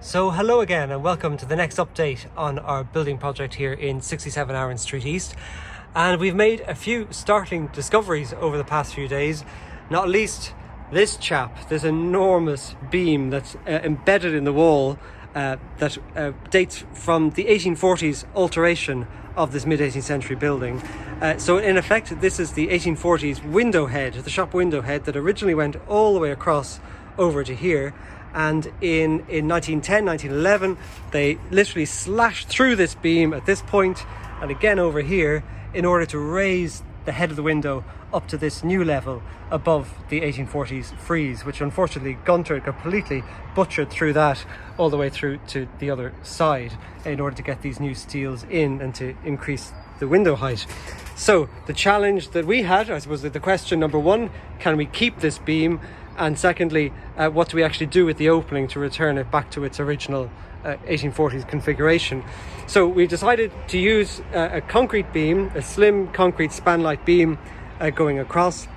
So hello again and welcome to the next update on our building project here in 67 Arran Street East. And we've made a few startling discoveries over the past few days, not least this this enormous beam that's embedded in the wall that dates from the 1840s alteration of this mid-18th century building. So in effect, this is the 1840s window head, the shop window head that originally went all the way across over to here. And in 1910, 1911, they literally slashed through this beam at this point and again over here in order to raise the head of the window up to this new level above the 1840s frieze, which unfortunately Gunter completely butchered through that all the way through to the other side in order to get these new steels in and to increase the window height. So the challenge that we had, I suppose, the question number one, can we keep this beam? And secondly, what do we actually do with the opening to return it back to its original 1840s configuration? So we decided to use a concrete beam, a slim concrete span-like beam going across.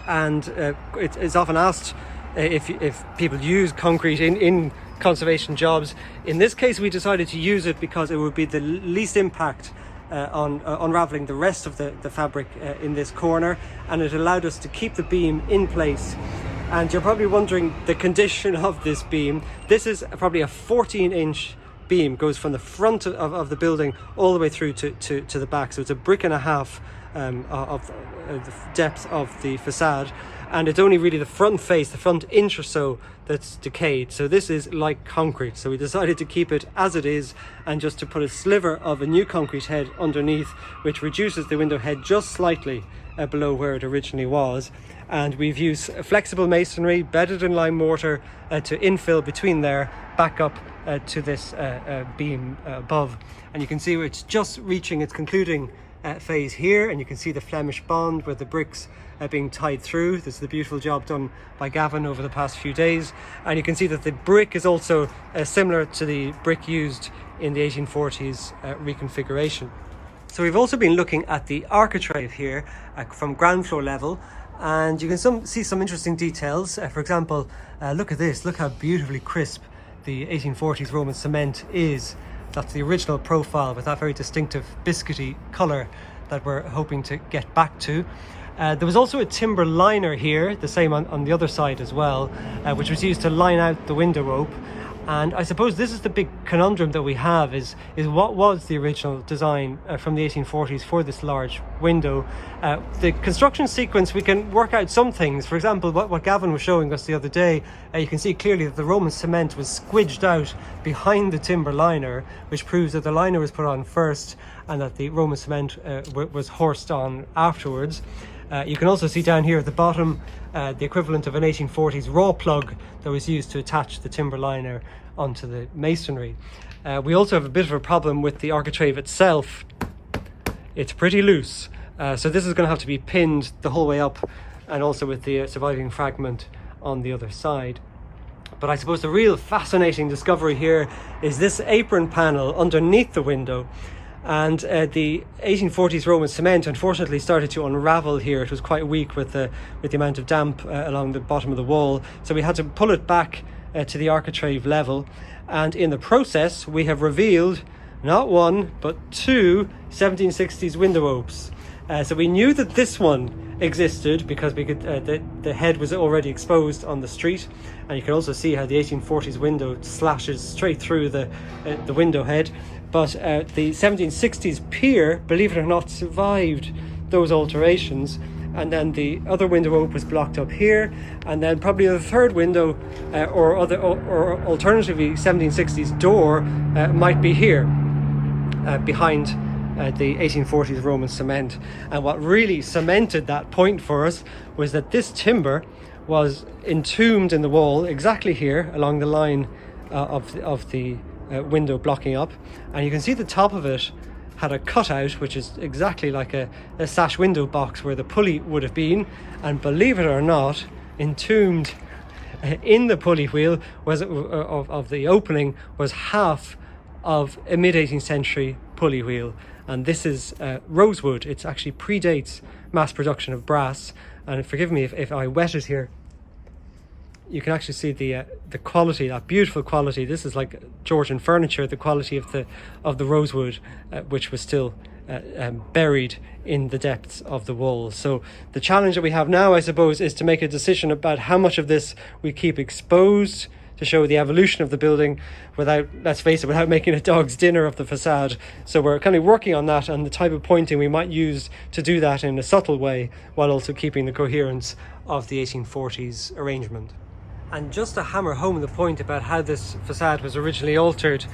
And it's often asked if people use concrete in conservation jobs. In this case, we decided to use it because it would be the least impact on unraveling the rest of the fabric in this corner, and it allowed us to keep the beam in place. And you're probably wondering the condition of this beam. This is probably a 14-inch beam, goes from the front of the building all the way through to the back. So it's a brick and a half of the depth of the facade, and it's only really the front face, the front inch or so, that's decayed. So this is like concrete. So we decided to keep it as it is and just to put a sliver of a new concrete head underneath, which reduces the window head just slightly below where it originally was. And we've used flexible masonry bedded in lime mortar to infill between there, back up to this beam above. And you can see it's just reaching its concluding phase here, and you can see the Flemish bond with the bricks being tied through. This is the beautiful job done by Gavin over the past few days. And you can see that the brick is also similar to the brick used in the 1840s reconfiguration. So we've also been looking at the architrave here from ground floor level, and you can see some interesting details. For example, look at this, look how beautifully crisp the 1840s Roman cement is. That's the original profile with that very distinctive biscuity colour that we're hoping to get back to. There was also a timber liner here, the same on the other side as well, which was used to line out the window ope. And I suppose this is the big conundrum that we have, is what was the original design from the 1840s for this large window. The construction sequence, we can work out some things. For example, what Gavin was showing us the other day, you can see clearly that the Roman cement was squidged out behind the timber liner, which proves that the liner was put on first and that the Roman cement was horsed on afterwards. You can also see down here at the bottom the equivalent of an 1840s raw plug that was used to attach the timber liner onto the masonry. We also have a bit of a problem with the architrave itself. It's pretty loose, so this is going to have to be pinned the whole way up, and also with the surviving fragment on the other side. But I suppose the real fascinating discovery here is this apron panel underneath the window. And the 1840s Roman cement unfortunately started to unravel here. It was quite weak with the amount of damp along the bottom of the wall. So we had to pull it back to the architrave level. And in the process, we have revealed not one, but two 1760s window opes. So we knew that this one existed because we could the head was already exposed on the street, and you can also see how the 1840s window slashes straight through the window head. But the 1760s pier, believe it or not, survived those alterations, and then the other window ope was blocked up here, and then probably the third window or alternatively 1760s door might be here behind the 1840s Roman cement. And what really cemented that point for us was that this timber was entombed in the wall exactly here along the line of the window blocking up, and you can see the top of it had a cutout which is exactly like a sash window box where the pulley would have been, and believe it or not, entombed in the pulley wheel was of the opening was half of a mid-18th century pulley wheel. And this is rosewood. It actually predates mass production of brass, and forgive me if I wet it here. you can actually see the quality, that beautiful quality. This is like Georgian furniture, the quality of the rosewood, which was still buried in the depths of the walls. So the challenge that we have now, I suppose, is to make a decision about how much of this we keep exposed to show the evolution of the building without, let's face it, without making a dog's dinner of the facade. So we're kind of working on that and the type of pointing we might use to do that in a subtle way while also keeping the coherence of the 1840s arrangement. And just to hammer home the point about how this facade was originally altered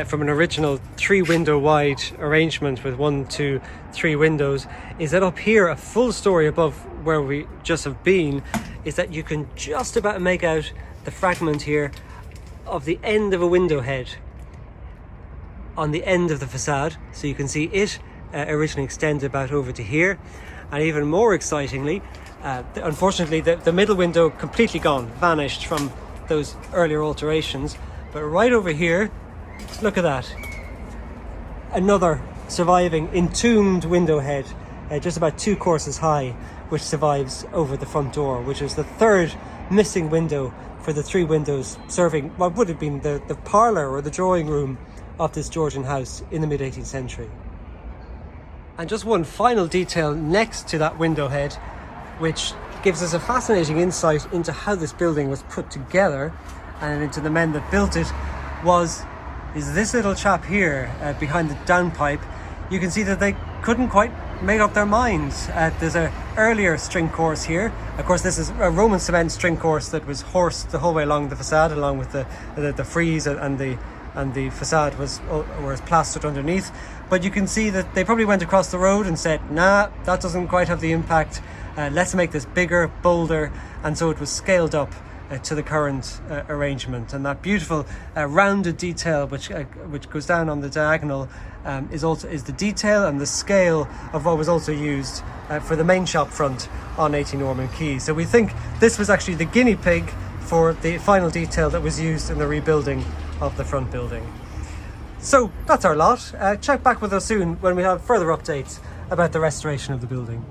from an original 3-window wide arrangement with 1, 2, 3 windows, is that up here, a full story above where we just have been, is that you can just about make out the fragment here of the end of a window head on the end of the facade. So you can see it originally extended about over to here. And even more excitingly, unfortunately the middle window completely gone, vanished from those earlier alterations. But right over here, look at that, another surviving entombed window head, just about 2 courses high, which survives over the front door, which is the 3rd missing window for the 3 windows serving what would have been the parlour or the drawing room of this Georgian house in the mid-18th century. And just one final detail next to that window head, which gives us a fascinating insight into how this building was put together and into the men that built it, is this little chap here behind the downpipe. You can see that they couldn't quite make up their minds. There's an earlier string course here. Of course, this is a Roman cement string course that was horsed the whole way along the facade, along with the frieze and the facade was plastered underneath. But you can see that they probably went across the road and said, nah, that doesn't quite have the impact. Let's make this bigger, bolder, and so it was scaled up to the current arrangement. And that beautiful rounded detail which goes down on the diagonal is the detail and the scale of what was also used for the main shop front on 18 Norman Quay. So we think this was actually the guinea pig for the final detail that was used in the rebuilding of the front building. So that's our lot. Check back with us soon when we have further updates about the restoration of the building.